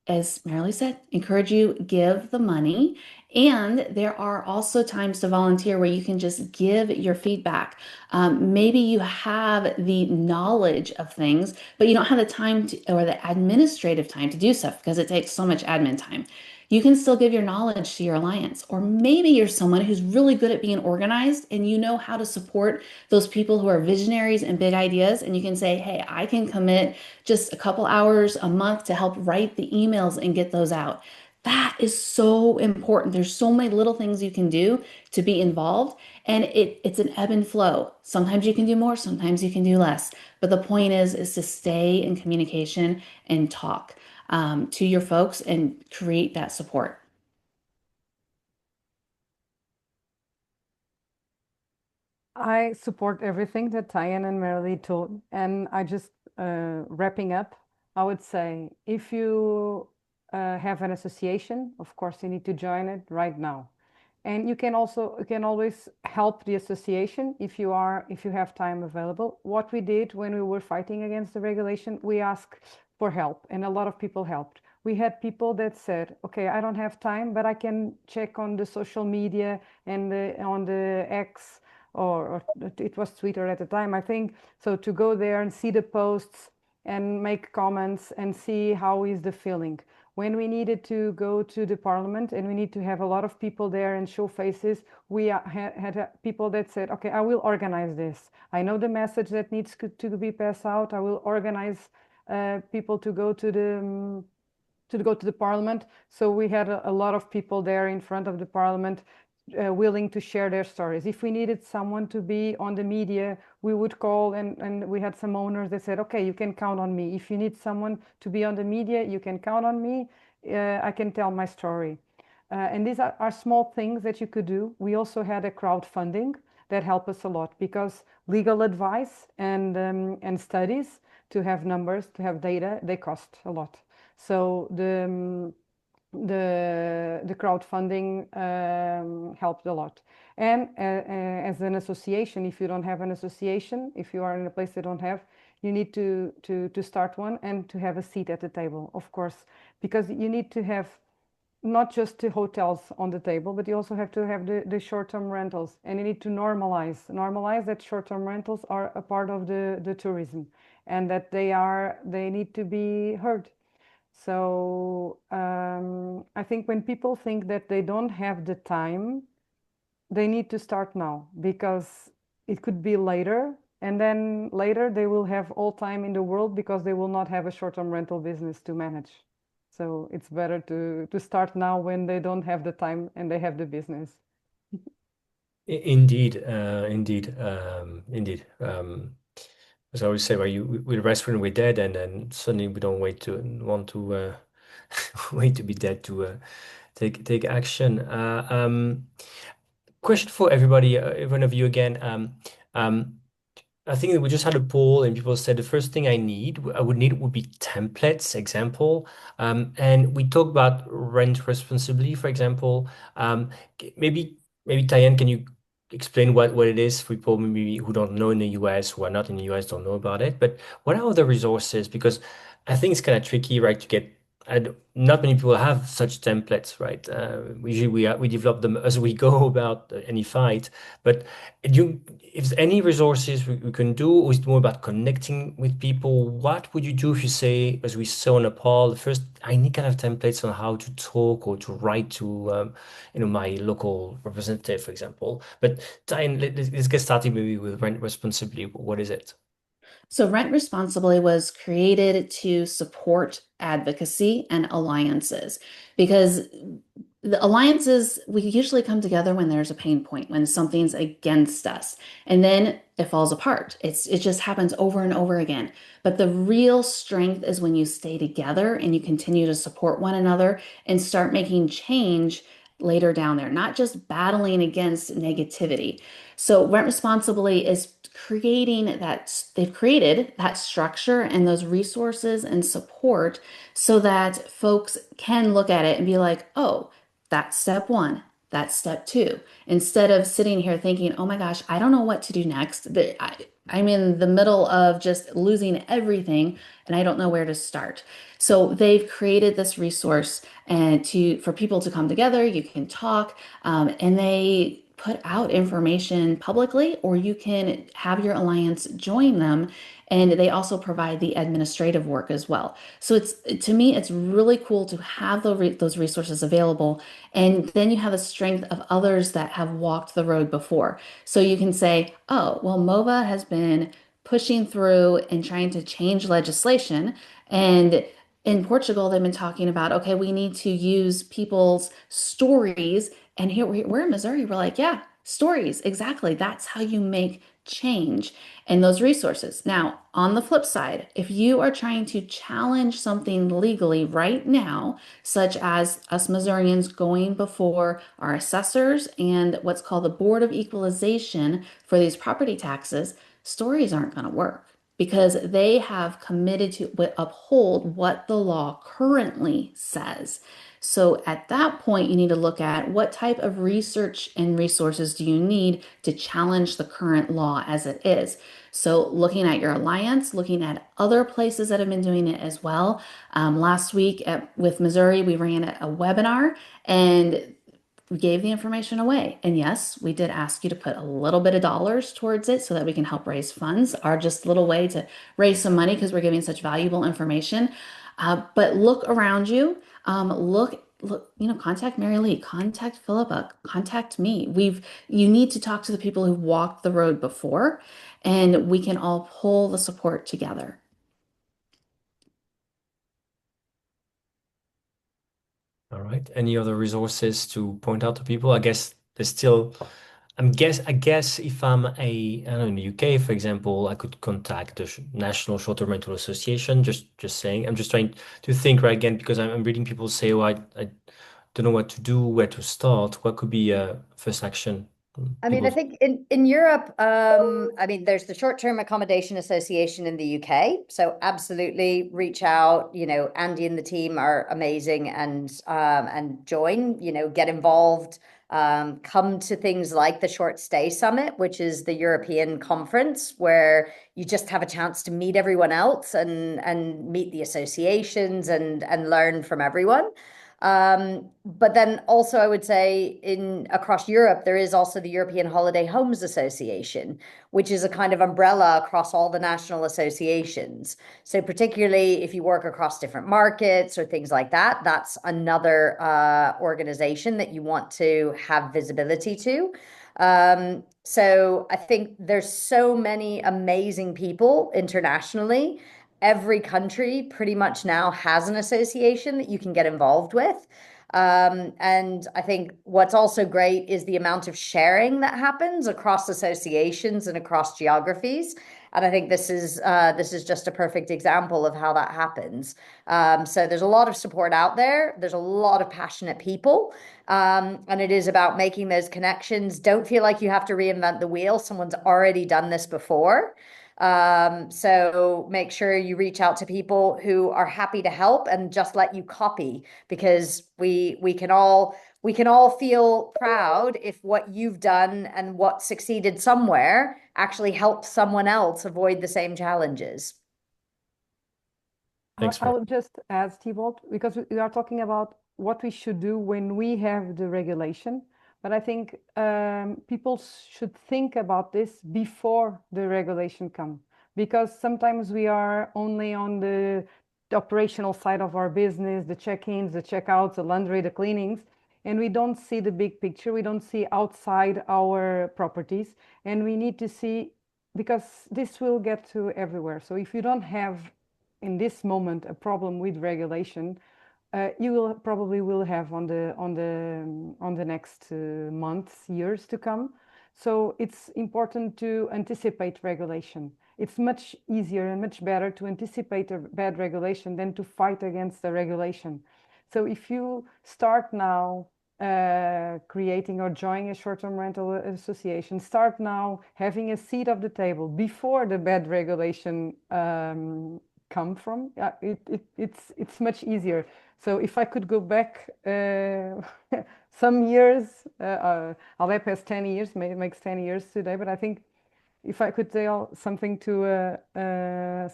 as Merilee said, encourage you, give the money And there are also times to volunteer where you can just give your feedback. Maybe you have the knowledge of things, but you don't have the time to, or the administrative time to do stuff because it takes so much admin time. You can still give your knowledge to your alliance. Or maybe you're someone who's really good at being organized and you know how to support those people who are visionaries and big ideas. And you can say, hey, I can commit just a couple hours a month to help write the emails and get those out. That is so important. There's so many little things you can do to be involved, and it's an ebb and flow. Sometimes you can do more, sometimes you can do less. But the point is to stay in communication and talk to your folks and create that support. I support everything that Tyann and Merilee told, and I just wrapping up, I would say if you have an association, of course you need to join it right now. And you can always help the association if you have time available. What we did when we were fighting against the regulation, we asked for help, and a lot of people helped. We had people that said, okay, I don't have time, but I can check on the social media and on the X, or it was Twitter at the time, I think. So to go there and see the posts and make comments and see how is the feeling. When we needed to go to the parliament and we need to have a lot of people there and show faces, we had people that said, okay, I will organize this. I know the message that needs to be passed out. I will organize people to go to the parliament. So we had a lot of people there in front of the parliament willing to share their stories. If we needed someone to be on the media, we would call, and we had some owners that said, okay, you can count on me. If you need someone to be on the media, you can count on me. I can tell my story. And these are small things that you could do. We also had a crowdfunding that helped us a lot, because legal advice and studies, to have numbers, to have data, they cost a lot. So the crowdfunding helped a lot. And as an association, if you don't have an association, if you are in a place they don't have, you need to start one and to have a seat at the table, of course, because you need to have not just the hotels on the table, but you also have to have the short-term rentals, and you need to normalize that short-term rentals are a part of the tourism, and that they need to be heard. So I think when people think that they don't have the time, they need to start now, because it could be later, and then later they will have all time in the world because they will not have a short-term rental business to manage. So it's better to start now when they don't have the time and they have the business. Indeed, indeed. As I always say, we rest when we're dead, and then suddenly we don't want to wait to be dead to take action. Question for everybody, one of you again. I think that we just had a poll and people said the first thing I would need would be templates, example. And we talked about rent responsibly, for example. Maybe Tyann, can you explain what it is for people maybe who don't know in the US, who are not in the US, don't know about it. But what are the resources? Because I think it's kind of tricky, right, to get not many people have such templates, right? Usually we develop them as we go about any fight. But if there's any resources we can do, or is it more about connecting with people? What would you do if you say, as we saw on a poll, first I need kind of templates on how to talk or to write to my local representative, for example. But Tyann, let's get started maybe with rent responsibly. What is it? So, Rent Responsibly was created to support advocacy and alliances, because the alliances, we usually come together when there's a pain point, when something's against us, and then it falls apart. It just happens over and over again. But the real strength is when you stay together and you continue to support one another and start making change later down there, not just battling against negativity. So, Rent Responsibly is they've created that structure and those resources and support so that folks can look at it and be like, oh, that's step one, that's step two. Instead of sitting here thinking, oh my gosh, I don't know what to do next. I'm in the middle of just losing everything and I don't know where to start. So they've created this resource and for people to come together, you can talk, and they put out information publicly, or you can have your alliance join them. And they also provide the administrative work as well. So to me, it's really cool to have those resources available. And then you have the strength of others that have walked the road before. So you can say, oh, well, MOVHA has been pushing through and trying to change legislation. And in Portugal, they've been talking about, okay, we need to use people's stories. And here we're in Missouri, we're like, yeah, stories, exactly. That's how you make change and those resources. Now, on the flip side, if you are trying to challenge something legally right now, such as us Missourians going before our assessors and what's called the Board of Equalization for these property taxes, stories aren't going to work because they have committed to uphold what the law currently says. So at that point, you need to look at what type of research and resources do you need to challenge the current law as it is. So looking at your alliance, looking at other places that have been doing it as well. Last week with Missouri, we ran a webinar and we gave the information away. And yes, we did ask you to put a little bit of dollars towards it so that we can help raise funds, our just little way to raise some money because we're giving such valuable information. But look around you. Look, contact Merilee, contact Filipa, contact me. You need to talk to the people who walked the road before, and we can all pull the support together. All right. Any other resources to point out to people? I guess there's still, I guess if I'm I don't know, in the UK, for example, I could contact the National Short-Term Rental Association. Just saying, I'm just trying to think right again because I'm reading people say, "Oh, I don't know what to do, where to start. What could be a first action?" I mean, I People, think in Europe, I mean, there's the Short-Term Accommodation Association in the UK. So absolutely reach out. Andy and the team are amazing, and join. Get involved. Come to things like the Short Stay Summit, which is the European conference where you just have a chance to meet everyone else and meet the associations and learn from everyone. But then also I would say across Europe, there is also the European Holiday Homes Association, which is a kind of umbrella across all the national associations. So particularly if you work across different markets or things like that, that's another organization that you want to have visibility to. So I think there's so many amazing people internationally. Every country pretty much now has an association that you can get involved with. And I think what's also great is the amount of sharing that happens across associations and across geographies. And I think this is just a perfect example of how that happens. So there's a lot of support out there. There's a lot of passionate people. And it is about making those connections. Don't feel like you have to reinvent the wheel. Someone's already done this before. So make sure you reach out to people who are happy to help and just let you copy, because we can all feel proud if what you've done and what succeeded somewhere actually helps someone else avoid the same challenges. thanks I for will just add, Thibault, because we are talking about what we should do when we have the regulation. But I think people should think about this before the regulation comes, because sometimes we are only on the operational side of our business, the check-ins, the check-outs, the laundry, the cleanings, and we don't see the big picture. We don't see outside our properties, and we need to see, because this will get to everywhere. So if you don't have in this moment a problem with regulation, you will probably have on the next months, years to come. So it's important to anticipate regulation. It's much easier and much better to anticipate a bad regulation than to fight against the regulation. So if you start now creating or joining a short-term rental association, start now having a seat at the table before the bad regulation come from, it's much easier. So if I could go back some years, ALEP has 10 years, makes 10 years today, but I think if I could tell something to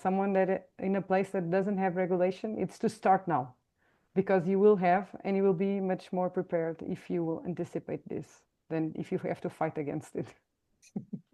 someone that in a place that doesn't have regulation, it's to start now, because you will have, and you will be much more prepared if you will anticipate this than if you have to fight against it.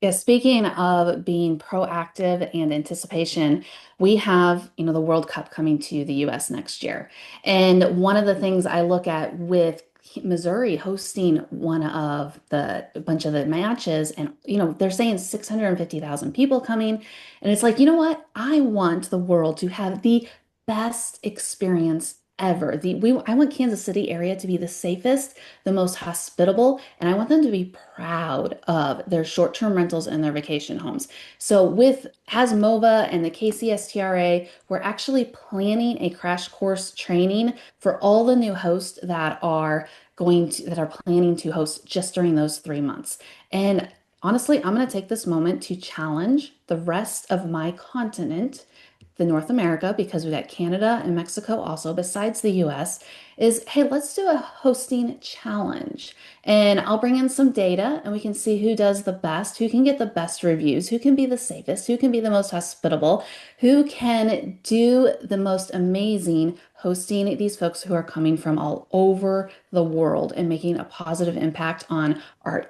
Yeah, speaking of being proactive and anticipation, we have, the World Cup coming to the US next year. And one of the things I look at with Missouri hosting one of a bunch of the matches, and they're saying 650,000 people coming. And it's like, you know what? I want the world to have the best experience ever. I want Kansas City area to be the safest, the most hospitable, and I want them to be proud of their short-term rentals and their vacation homes. So as MOVHA and the KCSTRA, we're actually planning a crash course training for all the new hosts that are planning to host just during those 3 months. And honestly, I'm going to take this moment to challenge the rest of my continent, the North America, because we've got Canada and Mexico also, besides the US, is hey, let's do a hosting challenge. And I'll bring in some data and we can see who does the best, who can get the best reviews, who can be the safest, who can be the most hospitable, who can do the most amazing hosting these folks who are coming from all over the world and making a positive impact on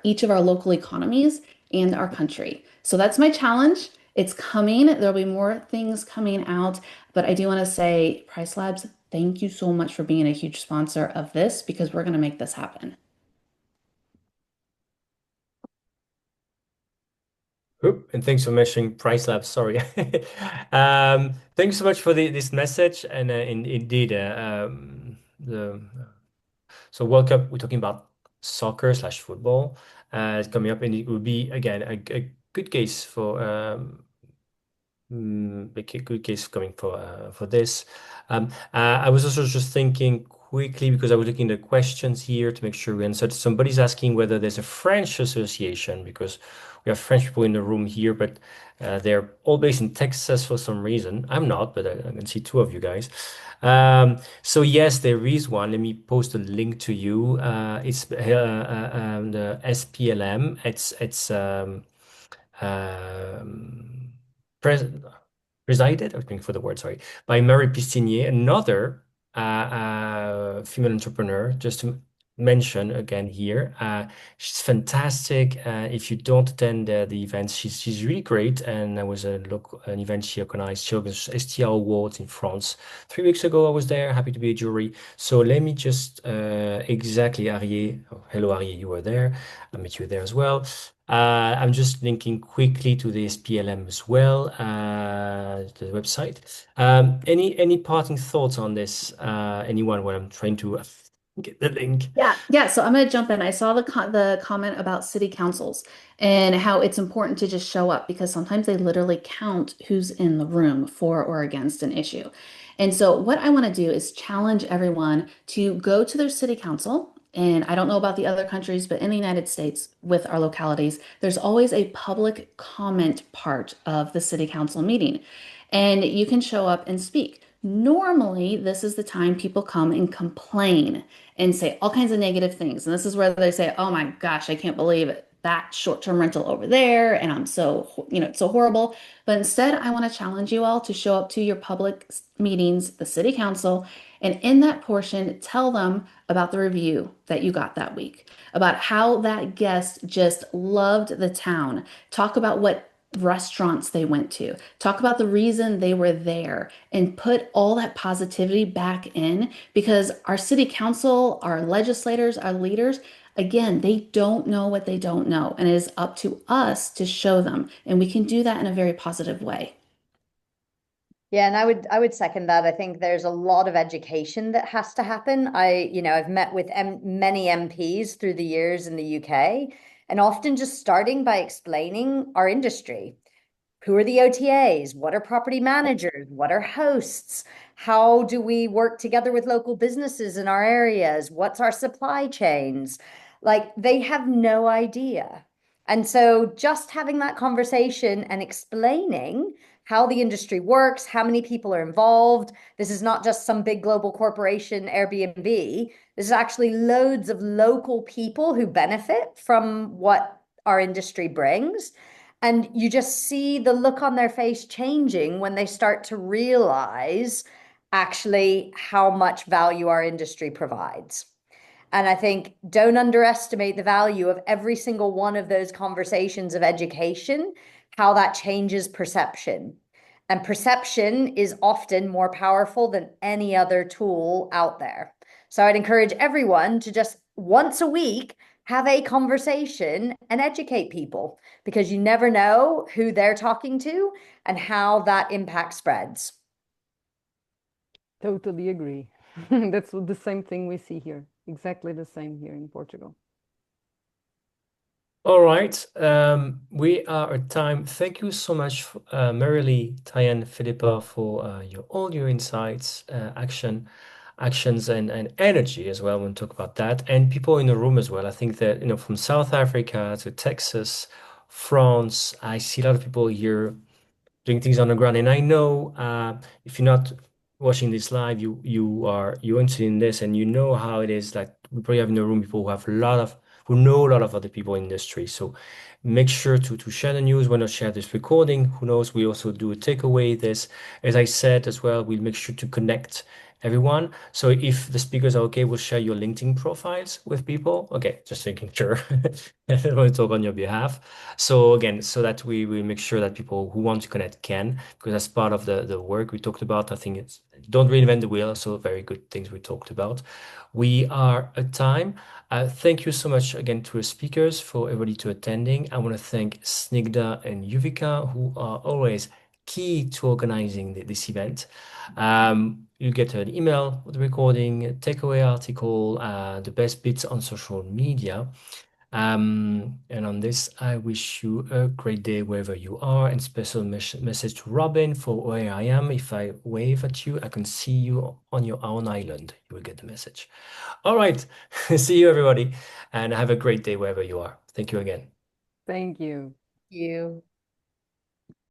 each of our local economies and our country. So that's my challenge. It's coming. There'll be more things coming out, but I do want to say, PriceLabs, thank you so much for being a huge sponsor of this, because we're going to make this happen. Oop, and thanks for mentioning PriceLabs. Sorry. Thanks so much for this message. And indeed, so World Cup, we're talking about soccer/football. It's coming up, and it will be again a good case for a good case coming for this. I was also just thinking quickly, because I was looking at the questions here to make sure we answered. Somebody's asking whether there's a French association, because we have French people in the room here, but they're all based in Texas for some reason. I'm not, but I can see two of you guys. So yes, there is one. Let me post a link to you. It's the SPLM. It's pres presided, I was looking for the word, sorry, by Marie Pistinier, another female entrepreneur, just to mention again here. She's fantastic. If you don't attend the events, she's really great. And there was an event she organized. She organized STR Awards in France 3 weeks ago. I was there, happy to be a jury. So let me just exactly, Arié. Oh, hello, Arié, you were there. I met you there as well. I'm just linking quickly to the SPLM as well, the website. Any parting thoughts on this? Anyone when I'm trying to get the link? Yeah. So I'm going to jump in. I saw the comment about city councils and how it's important to just show up, because sometimes they literally count who's in the room for or against an issue. And so what I want to do is challenge everyone to go to their city council. And I don't know about the other countries, but in the United States, with our localities, there's always a public comment part of the city council meeting. And you can show up and speak. Normally, this is the time people come and complain and say all kinds of negative things. And this is where they say, oh my gosh, I can't believe it, that short-term rental over there. And I'm so, it's so horrible. But instead, I want to challenge you all to show up to your public meetings, the city council, and in that portion, tell them about the review that you got that week, about how that guest just loved the town. Talk about what restaurants they went to, talk about the reason they were there, and put all that positivity back in, because our city council, our legislators, our leaders, again, they don't know what they don't know, and it is up to us to show them, and we can do that in a very positive way. Yeah, and I would second that. I think there's a lot of education that has to happen. I've met with many MPs through the years in the UK, and often just starting by explaining our industry. Who are the OTAs? What are property managers? What are hosts? How do we work together with local businesses in our areas? What's our supply chains? Like, they have no idea. And so just having that conversation and explaining how the industry works, how many people are involved. This is not just some big global corporation, Airbnb. This is actually loads of local people who benefit from what our industry brings. And you just see the look on their face changing when they start to realize actually how much value our industry provides. And I think don't underestimate the value of every single one of those conversations of education, how that changes perception. And perception is often more powerful than any other tool out there. So I'd encourage everyone to just once a week have a conversation and educate people, because you never know who they're talking to and how that impact spreads. Totally agree. That's the same thing we see here. Exactly the same here in Portugal. All right, we are at time. Thank you so much, Merilee, Tyann, Filipa, for all your insights, actions, and energy as well when we talk about that, and people in the room as well. I think that from South Africa to Texas, France, I see a lot of people here doing things on the ground. And I know if you're not watching this live, you're interested in this, and you know how it is. Like we probably have in the room people who know a lot of other people in the industry. So make sure to share the news. When not share this recording, who knows? We also do a takeaway. This, as I said as well, we'll make sure to connect everyone. So if the speakers are okay, we'll share your LinkedIn profiles with people. Okay, just making sure. I don't want to talk on your behalf. So again, so that we make sure that people who want to connect can, because that's part of the work we talked about. I think it's don't reinvent the wheel. So very good things we talked about. We are at time. Thank you so much again to the speakers, for everybody to attending. I want to thank Snigdha and Yuvika, who are always key to organizing this event. You get an email with the recording, a takeaway article, the best bits on social media. And on this, I wish you a great day wherever you are, and special message to Robin for where I am. If I wave at you, I can see you on your own island. You will get the message. All right. See you, everybody, and have a great day wherever you are. Thank you again. Thank you. You.